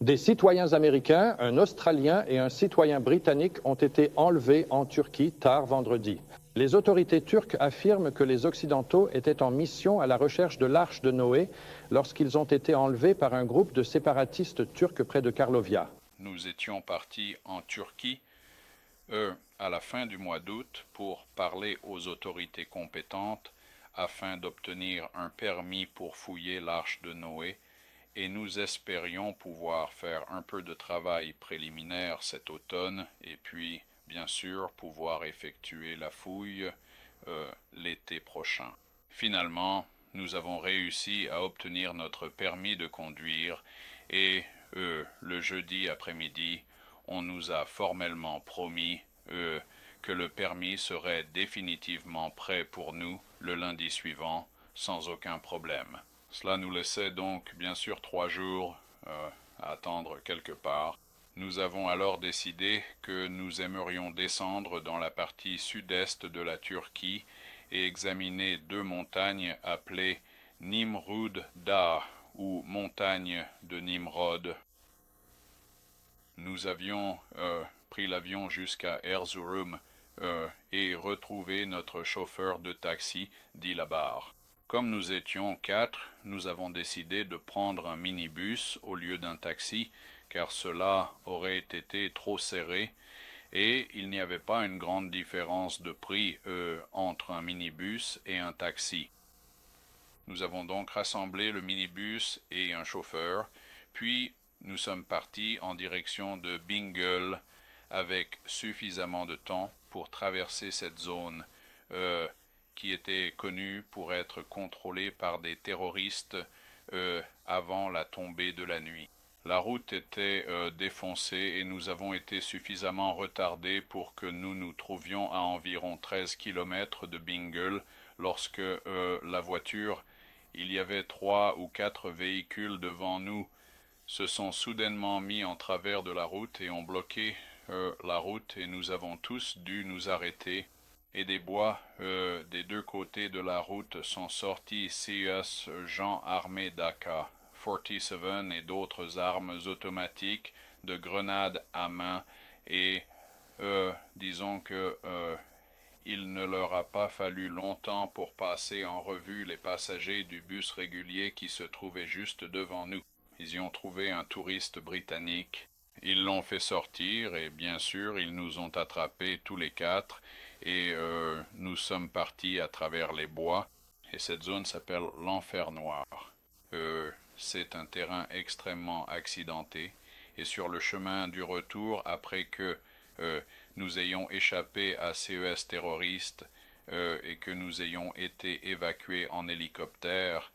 Des citoyens américains, un Australien et un citoyen britannique ont été enlevés en Turquie tard vendredi. Les autorités turques affirment que les Occidentaux étaient en mission à la recherche de l'Arche de Noé lorsqu'ils ont été enlevés par un groupe de séparatistes turcs près de Karlovia. Nous étions partis en Turquie à la fin du mois d'août pour parler aux autorités compétentes afin d'obtenir un permis pour fouiller l'Arche de Noé et nous espérions pouvoir faire un peu de travail préliminaire cet automne et puis, bien sûr, pouvoir effectuer la fouille l'été prochain. Finalement, nous avons réussi à obtenir notre permis de conduire et le jeudi après-midi, on nous a formellement promis que le permis serait définitivement prêt pour nous le lundi suivant sans aucun problème. Cela nous laissait donc bien sûr 3 jours à attendre quelque part. Nous avons alors décidé que nous aimerions descendre dans la partie sud-est de la Turquie et examiner 2 montagnes appelées Nimrud Dağ ou montagne de Nimrod. Nous avions pris l'avion jusqu'à Erzurum et retrouvé notre chauffeur de taxi, Dilabar. Comme nous étions 4, nous avons décidé de prendre un minibus au lieu d'un taxi, car cela aurait été trop serré, et il n'y avait pas une grande différence de prix entre un minibus et un taxi. Nous avons donc rassemblé le minibus et un chauffeur, puis nous sommes partis en direction de Bingöl avec suffisamment de temps pour traverser cette zone qui était connue pour être contrôlée par des terroristes avant la tombée de la nuit. La route était défoncée et nous avons été suffisamment retardés pour que nous nous trouvions à environ 13 km de Bingöl lorsque la voiture, il y avait 3 ou 4 véhicules devant nous, se sont soudainement mis en travers de la route et ont bloqué la route et nous avons tous dû nous arrêter. Et des bois des 2 côtés de la route sont sortis CES gens armés d'AK-47 et d'autres armes automatiques, de grenades à main et disons que il ne leur a pas fallu longtemps pour passer en revue les passagers du bus régulier qui se trouvait juste devant nous. Ils y ont trouvé un touriste britannique. Ils l'ont fait sortir et bien sûr ils nous ont attrapés tous les 4 et nous sommes partis à travers les bois et cette zone s'appelle l'Enfer Noir. C'est un terrain extrêmement accidenté et sur le chemin du retour après que nous ayons échappé à CES terroristes et que nous ayons été évacués en hélicoptère,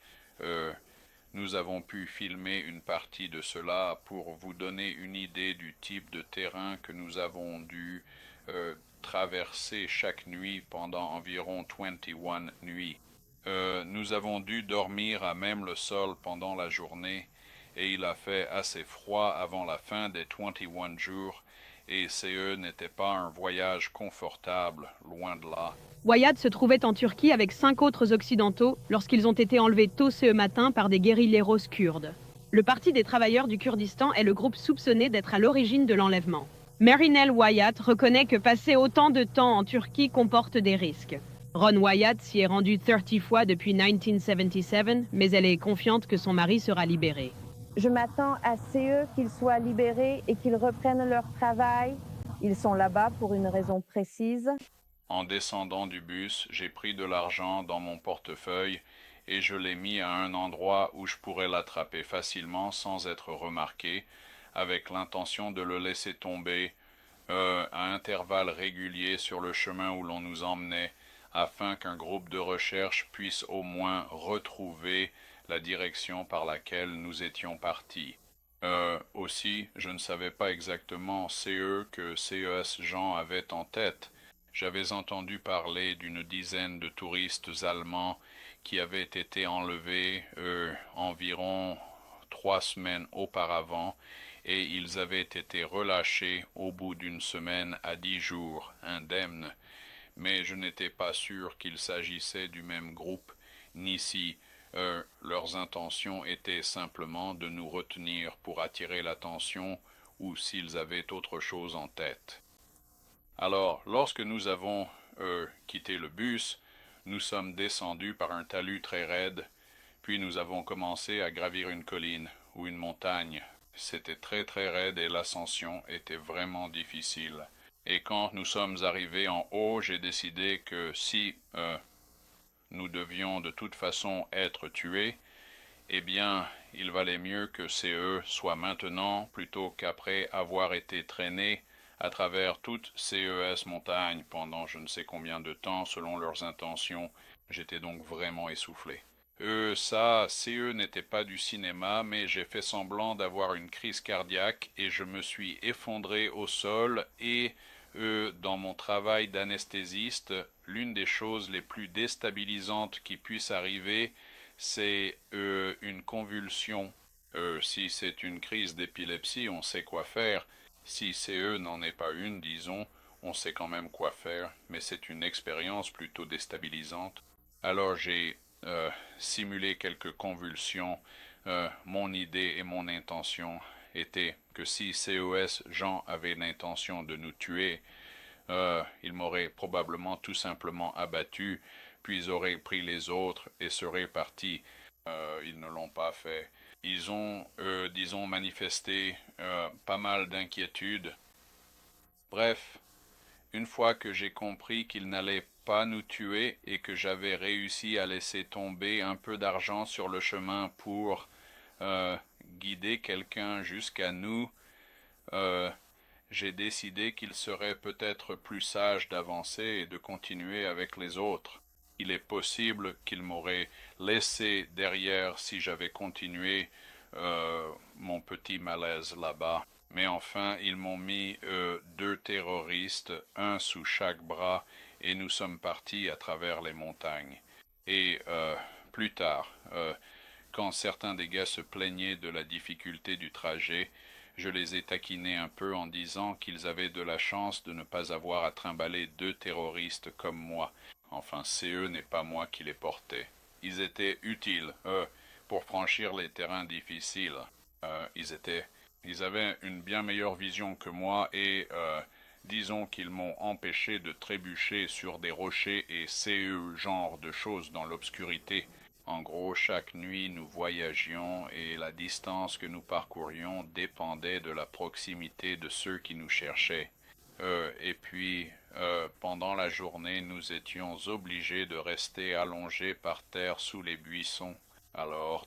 nous avons pu filmer une partie de cela pour vous donner une idée du type de terrain que nous avons dû traverser chaque nuit pendant environ 21 nuits. Nous avons dû dormir à même le sol pendant la journée et il a fait assez froid avant la fin des 21 jours et CE n'était pas un voyage confortable, loin de là. Wyatt se trouvait en Turquie avec 5 autres occidentaux lorsqu'ils ont été enlevés tôt ce matin par des guérilleros kurdes. Le Parti des travailleurs du Kurdistan est le groupe soupçonné d'être à l'origine de l'enlèvement. Marinelle Wyatt reconnaît que passer autant de temps en Turquie comporte des risques. Ron Wyatt s'y est rendu 30 fois depuis 1977, mais elle est confiante que son mari sera libéré. Je m'attends à CE qu'ils soient libérés et qu'ils reprennent leur travail. Ils sont là-bas pour une raison précise. En descendant du bus, j'ai pris de l'argent dans mon portefeuille et je l'ai mis à un endroit où je pourrais l'attraper facilement sans être remarqué, avec l'intention de le laisser tomber à intervalles réguliers sur le chemin où l'on nous emmenait, afin qu'un groupe de recherche puisse au moins retrouver la direction par laquelle nous étions partis. Aussi, je ne savais pas exactement que CES Jean avait en tête. J'avais entendu parler d'une dizaine de touristes allemands qui avaient été enlevés environ 3 semaines auparavant et ils avaient été relâchés au bout d'une semaine à 10 jours, indemnes. Mais je n'étais pas sûr qu'il s'agissait du même groupe, ni si Leurs intentions étaient simplement de nous retenir pour attirer l'attention ou s'ils avaient autre chose en tête. Alors, lorsque nous avons quitté le bus, nous sommes descendus par un talus très raide, puis nous avons commencé à gravir une colline ou une montagne. C'était très très raide et l'ascension était vraiment difficile. Et quand nous sommes arrivés en haut, j'ai décidé que si nous devions de toute façon être tués, eh bien, il valait mieux que CE soit maintenant plutôt qu'après avoir été traînés à travers toute CES montagne pendant je ne sais combien de temps selon leurs intentions. J'étais donc vraiment essoufflé. CE n'était pas du cinéma, mais j'ai fait semblant d'avoir une crise cardiaque et je me suis effondré au sol et dans mon travail d'anesthésiste, l'une des choses les plus déstabilisantes qui puissent arriver, c'est une convulsion. Si c'est une crise d'épilepsie, on sait quoi faire. Si CE n'en est pas une, disons, on sait quand même quoi faire, mais c'est une expérience plutôt déstabilisante. Alors j'ai simulé quelques convulsions. Mon idée et mon intention étaient que si CES Jean avait l'intention de nous tuer, il m'aurait probablement tout simplement abattu, puis aurait pris les autres et serait parti. Ils ne l'ont pas fait. Ils ont, disons, manifesté pas mal d'inquiétude. Bref, une fois que j'ai compris qu'ils n'allaient pas nous tuer et que j'avais réussi à laisser tomber un peu d'argent sur le chemin pour guider quelqu'un jusqu'à nous, j'ai décidé qu'il serait peut-être plus sage d'avancer et de continuer avec les autres. Il est possible qu'ils m'auraient laissé derrière si j'avais continué mon petit malaise là-bas. Mais enfin, ils m'ont mis 2 terroristes, un sous chaque bras, et nous sommes partis à travers les montagnes. Et plus tard, quand certains des gars se plaignaient de la difficulté du trajet, je les ai taquinés un peu en disant qu'ils avaient de la chance de ne pas avoir à trimballer 2 terroristes comme moi. Enfin, CE n'est pas moi qui les portais. Ils étaient utiles, pour franchir les terrains difficiles. Ils avaient une bien meilleure vision que moi et disons qu'ils m'ont empêché de trébucher sur des rochers et genre de choses dans l'obscurité. En gros, chaque nuit nous voyagions et la distance que nous parcourions dépendait de la proximité de ceux qui nous cherchaient. Et puis, pendant la journée, nous étions obligés de rester allongés par terre sous les buissons. Alors,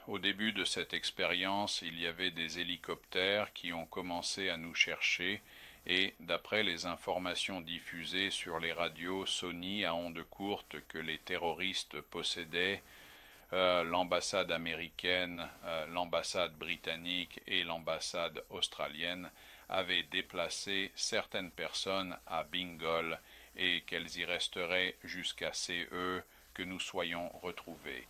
au début de cette expérience, il y avait des hélicoptères qui ont commencé à nous chercher et, d'après les informations diffusées sur les radios Sony à ondes courtes que les terroristes possédaient, l'ambassade américaine, l'ambassade britannique et l'ambassade australienne avaient déplacé certaines personnes à Bingoal et qu'elles y resteraient jusqu'à CE que nous soyons retrouvés.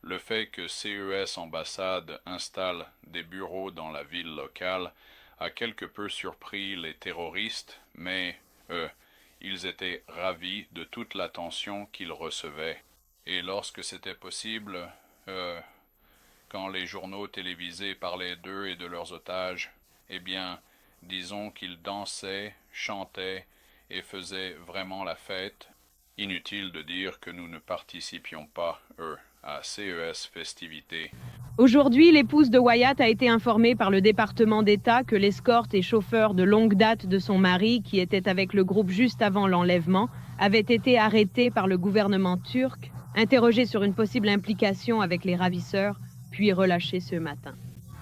Le fait que CES Ambassade installe des bureaux dans la ville locale a quelque peu surpris les terroristes, mais ils étaient ravis de toute l'attention qu'ils recevaient. Et lorsque c'était possible, quand les journaux télévisés parlaient d'eux et de leurs otages, eh bien, disons qu'ils dansaient, chantaient et faisaient vraiment la fête. Inutile de dire que nous ne participions pas, à CES festivités. Aujourd'hui, l'épouse de Wyatt a été informée par le département d'État que l'escorte et chauffeur de longue date de son mari, qui était avec le groupe juste avant l'enlèvement, avait été arrêté par le gouvernement turc, interrogé sur une possible implication avec les ravisseurs, puis relâché ce matin.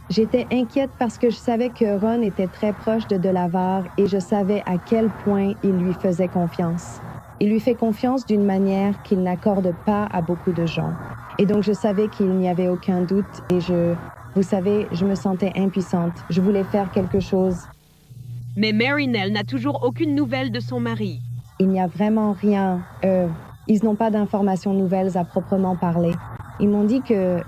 J'étais inquiète parce que je savais que Ron était très proche de Delavar et je savais à quel point il lui faisait confiance. Il lui fait confiance d'une manière qu'il n'accorde pas à beaucoup de gens. Et donc, je savais qu'il n'y avait aucun doute et vous savez, je me sentais impuissante. Je voulais faire quelque chose. Mais Mary Nell n'a toujours aucune nouvelle de son mari. Il n'y a vraiment rien. Ils n'ont pas d'informations nouvelles à proprement parler. Ils m'ont dit que,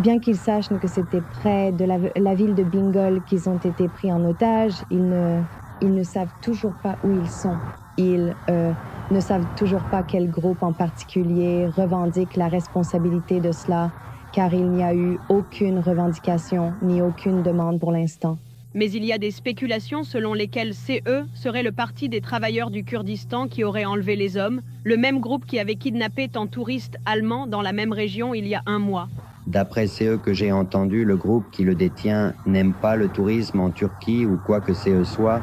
bien qu'ils sachent que c'était près de la ville de Bingoal qu'ils ont été pris en otage, ils ne savent toujours pas où ils sont. ne savent toujours pas quel groupe en particulier revendique la responsabilité de cela, car il n'y a eu aucune revendication ni aucune demande pour l'instant. Mais il y a des spéculations selon lesquelles CE serait le parti des travailleurs du Kurdistan qui aurait enlevé les hommes, le même groupe qui avait kidnappé tant de touristes allemands dans la même région il y a un mois. D'après CE que j'ai entendu, le groupe qui le détient n'aime pas le tourisme en Turquie ou quoi que CE soit,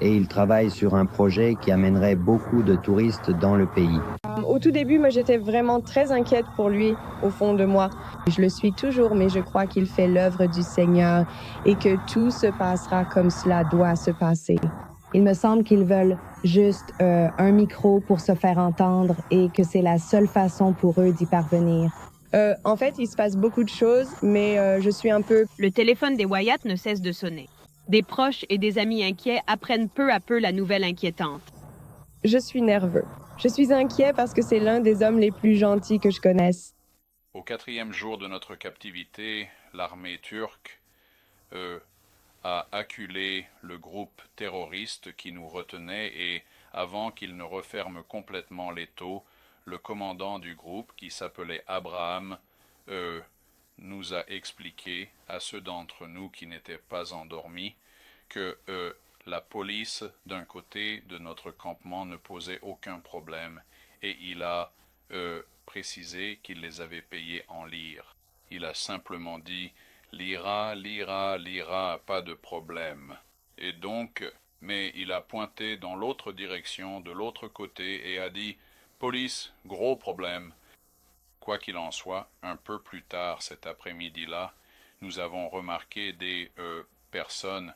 et il travaille sur un projet qui amènerait beaucoup de touristes dans le pays. Au tout début, moi, j'étais vraiment très inquiète pour lui, au fond de moi. Je le suis toujours, mais je crois qu'il fait l'œuvre du Seigneur et que tout se passera comme cela doit se passer. Il me semble qu'ils veulent juste un micro pour se faire entendre et que c'est la seule façon pour eux d'y parvenir. En fait, il se passe beaucoup de choses, mais je suis un peu... Le téléphone des Wyatt ne cesse de sonner. Des proches et des amis inquiets apprennent peu à peu la nouvelle inquiétante. Je suis nerveux. Je suis inquiet parce que c'est l'un des hommes les plus gentils que je connaisse. Au 4e jour de notre captivité, l'armée turque a acculé le groupe terroriste qui nous retenait et, avant qu'il ne referme complètement l'étau, le commandant du groupe, qui s'appelait Abraham, nous a expliqué à ceux d'entre nous qui n'étaient pas endormis que la police d'un côté de notre campement ne posait aucun problème et il a précisé qu'il les avait payés en lire. Il a simplement dit « lira, lira, lira, pas de problème ». Et donc, mais il a pointé dans l'autre direction, de l'autre côté, et a dit « police, gros problème ». Quoi qu'il en soit, un peu plus tard cet après-midi-là, nous avons remarqué des personnes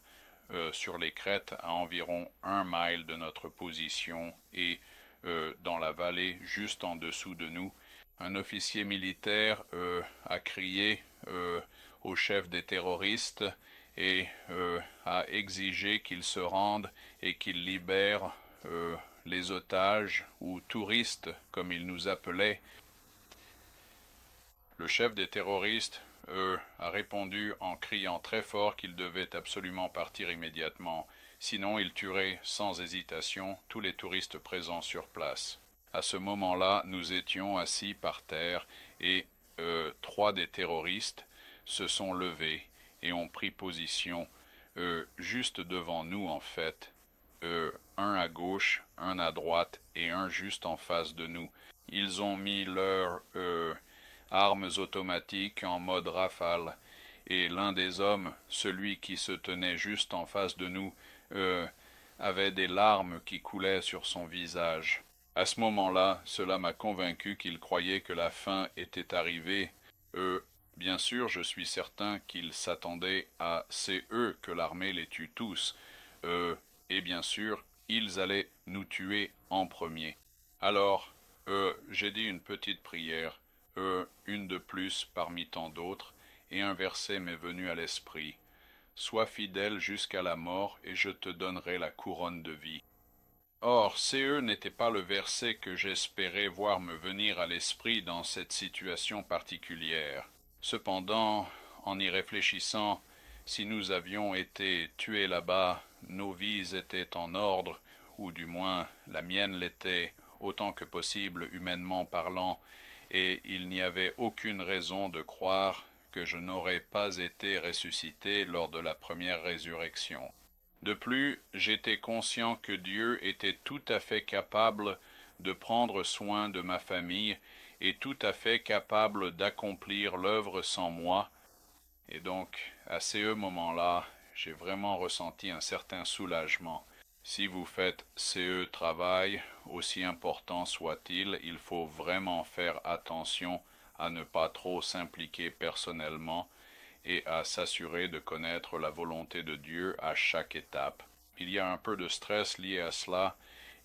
sur les crêtes à environ 1 mile de notre position et dans la vallée juste en dessous de nous. Un officier militaire a crié au chef des terroristes et a exigé qu'il se rende et qu'il libère les otages ou touristes, comme il nous appelait. Le chef des terroristes a répondu en criant très fort qu'il devait absolument partir immédiatement, sinon il tuerait sans hésitation tous les touristes présents sur place. À ce moment-là, nous étions assis par terre et 3 des terroristes se sont levés et ont pris position juste devant nous en fait, un à gauche, un à droite et un juste en face de nous. Ils ont mis leurs armes automatiques en mode rafale, et l'un des hommes, celui qui se tenait juste en face de nous, avait des larmes qui coulaient sur son visage. À ce moment-là, cela m'a convaincu qu'il croyait que la fin était arrivée. Bien sûr, je suis certain qu'il s'attendait à c'est eux que l'armée les tue tous, et bien sûr, ils allaient nous tuer en premier. Alors, j'ai dit une petite prière, une de plus parmi tant d'autres, et un verset m'est venu à l'esprit. Sois fidèle jusqu'à la mort, et je te donnerai la couronne de vie. Or, CE n'était pas le verset que j'espérais voir me venir à l'esprit dans cette situation particulière. Cependant, en y réfléchissant, si nous avions été tués là-bas, nos vies étaient en ordre, ou du moins la mienne l'était, autant que possible humainement parlant, et il n'y avait aucune raison de croire que je n'aurais pas été ressuscité lors de la première résurrection. De plus, j'étais conscient que Dieu était tout à fait capable de prendre soin de ma famille et tout à fait capable d'accomplir l'œuvre sans moi, et donc, à ce moment-là, j'ai vraiment ressenti un certain soulagement. Si vous faites CE travail, aussi important soit-il, il faut vraiment faire attention à ne pas trop s'impliquer personnellement et à s'assurer de connaître la volonté de Dieu à chaque étape. Il y a un peu de stress lié à cela,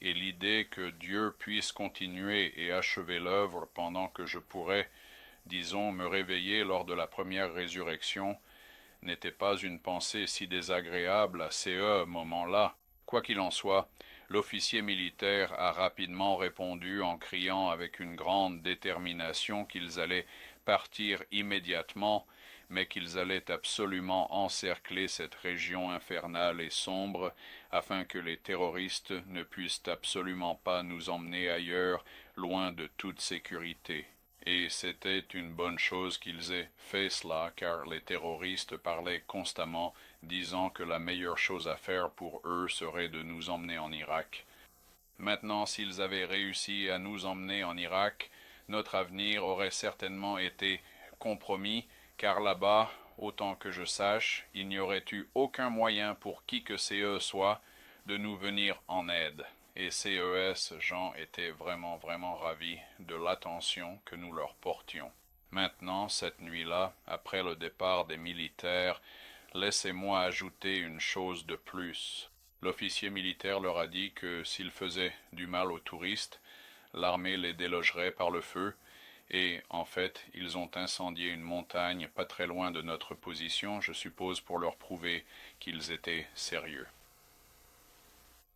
et l'idée que Dieu puisse continuer et achever l'œuvre pendant que je pourrais, disons, me réveiller lors de la première résurrection, n'était pas une pensée si désagréable à ce moment-là. Quoi qu'il en soit, l'officier militaire a rapidement répondu en criant avec une grande détermination qu'ils allaient partir immédiatement, mais qu'ils allaient absolument encercler cette région infernale et sombre afin que les terroristes ne puissent absolument pas nous emmener ailleurs, loin de toute sécurité. Et c'était une bonne chose qu'ils aient fait cela, car les terroristes parlaient constamment, disant que la meilleure chose à faire pour eux serait de nous emmener en Irak. Maintenant, s'ils avaient réussi à nous emmener en Irak, notre avenir aurait certainement été compromis, car là-bas, autant que je sache, il n'y aurait eu aucun moyen pour qui que CE soit de nous venir en aide. Et CES, Jean, était vraiment ravi de l'attention que nous leur portions. Maintenant, cette nuit-là, après le départ des militaires, laissez-moi ajouter une chose de plus. L'officier militaire leur a dit que s'ils faisaient du mal aux touristes, l'armée les délogerait par le feu, et en fait, ils ont incendié une montagne pas très loin de notre position, je suppose pour leur prouver qu'ils étaient sérieux.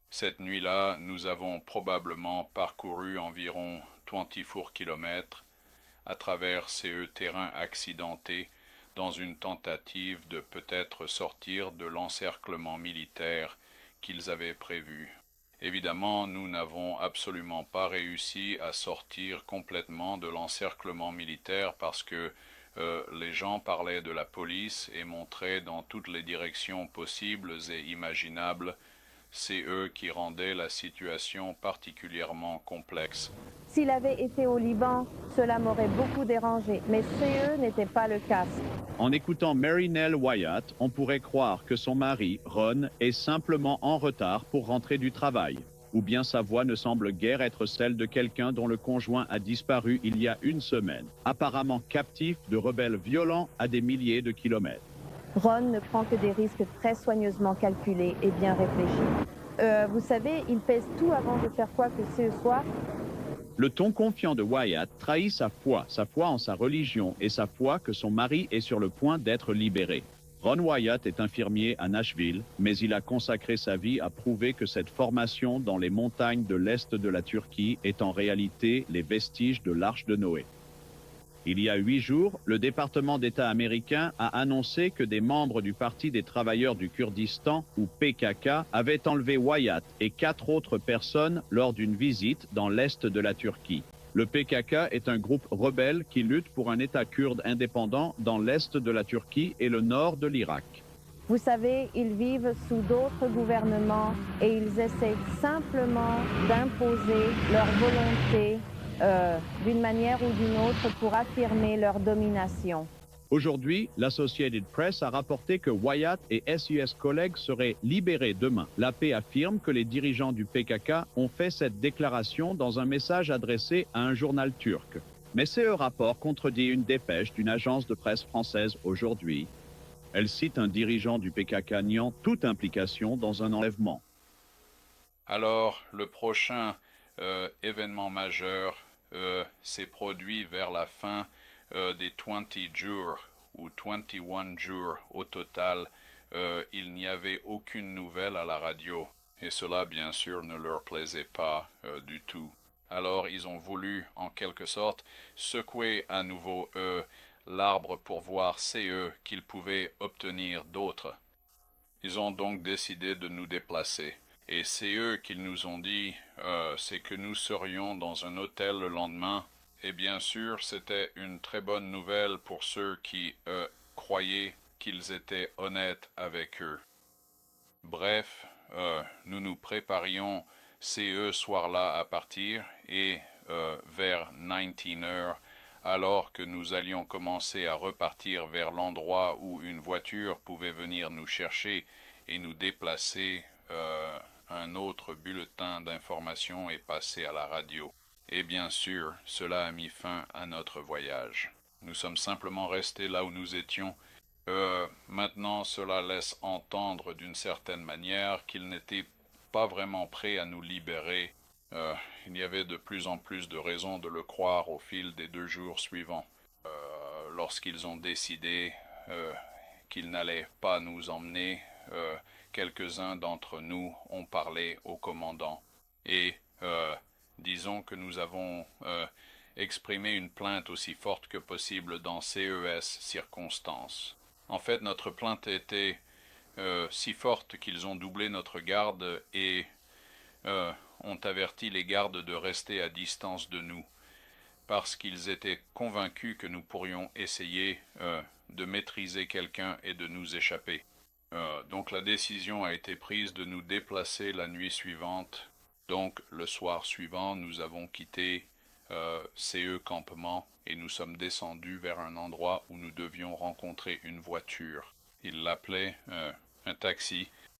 Cette nuit-là, nous avons probablement parcouru environ 24 kilomètres à travers ces terrains accidentés dans une tentative de peut-être sortir de l'encerclement militaire qu'ils avaient prévu. Évidemment, nous n'avons absolument pas réussi à sortir complètement de l'encerclement militaire parce que les gens parlaient de la police et montraient dans toutes les directions possibles et imaginables. C'est eux qui rendaient la situation particulièrement complexe. S'il avait été au Liban, cela m'aurait beaucoup dérangé, mais CE n'était pas le cas. En écoutant Mary Nell Wyatt, on pourrait croire que son mari, Ron, est simplement en retard pour rentrer du travail. Ou bien sa voix ne semble guère être celle de quelqu'un dont le conjoint a disparu il y a une semaine, apparemment captif de rebelles violents à des milliers de kilomètres. Ron ne prend que des risques très soigneusement calculés et bien réfléchis. Vous savez, il pèse tout avant de faire quoi que ce soit. Le ton confiant de Wyatt trahit sa foi en sa religion et sa foi que son mari est sur le point d'être libéré. Ron Wyatt est infirmier à Nashville, mais il a consacré sa vie à prouver que cette formation dans les montagnes de l'Est de la Turquie est en réalité les vestiges de l'Arche de Noé. Il y a 8 jours, le département d'État américain a annoncé que des membres du Parti des travailleurs du Kurdistan, ou PKK, avaient enlevé Wyatt et 4 autres personnes lors d'une visite dans l'Est de la Turquie. Le PKK est un groupe rebelle qui lutte pour un État kurde indépendant dans l'Est de la Turquie et le nord de l'Irak. Vous savez, ils vivent sous d'autres gouvernements et ils essaient simplement d'imposer leur volonté d'une manière ou d'une autre pour affirmer leur domination. Aujourd'hui, l'Associated Press a rapporté que Wyatt et SUS collègues seraient libérés demain. L'AP affirme que les dirigeants du PKK ont fait cette déclaration dans un message adressé à un journal turc. Mais ce rapport contredit une dépêche d'une agence de presse française aujourd'hui. Elle cite un dirigeant du PKK niant toute implication dans un enlèvement. Alors, le prochain événement majeur s'est produit vers la fin des 20 jours ou 21 jours au total. Il n'y avait aucune nouvelle à la radio et cela bien sûr ne leur plaisait pas du tout. Alors ils ont voulu en quelque sorte secouer à nouveau l'arbre pour voir qu'ils pouvaient obtenir d'autres. Ils ont donc décidé de nous déplacer. Et c'est eux qui nous ont dit, c'est que nous serions dans un hôtel le lendemain. Et bien sûr, c'était une très bonne nouvelle pour ceux qui croyaient qu'ils étaient honnêtes avec eux. Bref, nous nous préparions ce soir-là à partir et vers 19h, alors que nous allions commencer à repartir vers l'endroit où une voiture pouvait venir nous chercher et nous déplacer, un autre bulletin d'information est passé à la radio. Et bien sûr, cela a mis fin à notre voyage. Nous sommes simplement restés là où nous étions. Maintenant, cela laisse entendre d'une certaine manière qu'ils n'étaient pas vraiment prêts à nous libérer. Il y avait de plus en plus de raisons de le croire au fil des 2 jours suivants. Lorsqu'ils ont décidé qu'ils n'allaient pas nous emmener, quelques-uns d'entre nous ont parlé au commandant. Et disons que nous avons exprimer une plainte aussi forte que possible dans CES circonstances. En fait, notre plainte était si forte qu'ils ont doublé notre garde et ont averti les gardes de rester à distance de nous, parce qu'ils étaient convaincus que nous pourrions essayer de maîtriser quelqu'un et de nous échapper. Donc la décision a été prise de nous déplacer la nuit suivante. Donc le soir suivant, nous avons quitté CE Campement et nous sommes descendus vers un endroit où nous devions rencontrer une voiture. Ils l'appelaient un taxi.